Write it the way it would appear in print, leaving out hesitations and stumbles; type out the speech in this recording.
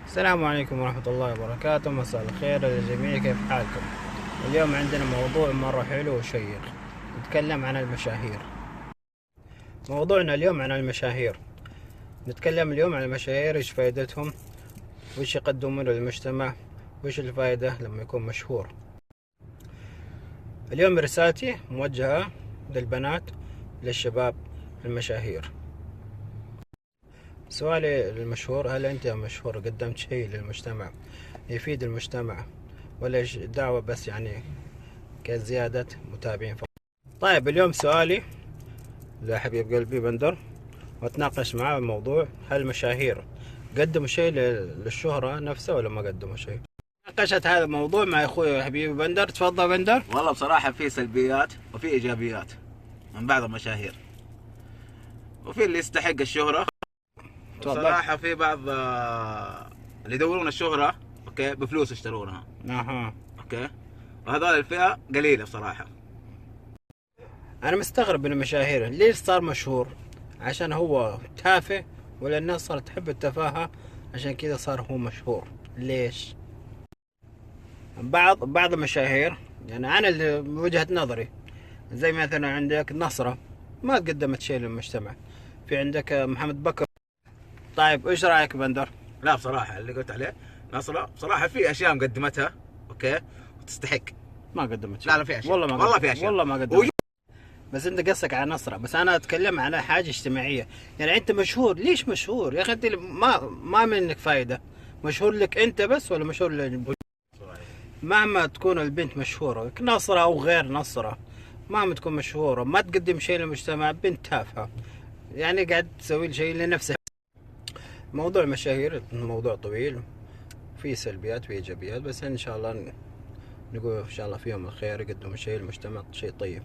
السلام عليكم ورحمة الله وبركاته. مساء الخير للجميع، كيف حالكم؟ اليوم عندنا موضوع مرة حلو وشيق. نتكلم عن المشاهير. موضوعنا اليوم عن المشاهير. نتكلم اليوم عن المشاهير، ايش فائدتهم، وايش يقدمون للمجتمع، وايش الفائدة لما يكون مشهور. اليوم رسالتي موجهة للبنات، للشباب، المشاهير. سؤالي للمشهور: هل انت يا مشهور قدمت شيء للمجتمع يفيد المجتمع، ولا دعوة بس كزيادة متابعين فقط؟ طيب، اليوم سؤالي لحبيب قلبي بندر، واتناقش معاه الموضوع: هل المشاهير قدموا شيء للشهرة نفسها ولا ما قدموا شيء؟ ناقشت هذا الموضوع مع اخوي حبيبي بندر. تفضل بندر. والله بصراحة في سلبيات وفي إيجابيات من بعض المشاهير، وفي اللي يستحق الشهرة. بصراحة في بعض اللي يدورون الشهرة أوكي بفلوس يشترونها. أوكي، وهذول الفئة قليلة بصراحة. انا مستغرب من المشاهير، ليش صار مشهور؟ عشان هو تافه، ولا الناس صارت تحب التفاهة عشان كذا صار هو مشهور؟ ليش؟ بعض المشاهير، انا اللي بوجهة نظري، زي مثلا عندك نصرة ما قدمت شيء للمجتمع، في عندك محمد بكر. طيب ايش رايك بندر؟ لا بصراحة اللي قلت عليه نصرة، بصراحة في أشياء مقدمتها أوكي وتستحق. ما قدمت شيء. لا في أشياء، والله في أشياء، والله ما قدمت. بس انت قصدك على نصرة، بس انا اتكلم على حاجة اجتماعية. انت مشهور، ليش مشهور يا اخي؟ انت ما منك فايدة. مشهور لك انت بس ولا مشهور مهما تكون البنت مشهورة، نصرة او غير نصرة، مهما تكون مشهورة ما تقدم شيء للمجتمع، بنت تافهة قاعد تسوي شيء لنفسها. موضوع المشاهير موضوع طويل، فيه سلبيات وفيه ايجابيات، بس ان شاء الله نقول ان شاء الله فيهم الخير، يقدموا شيء للمجتمع، شيء طيب.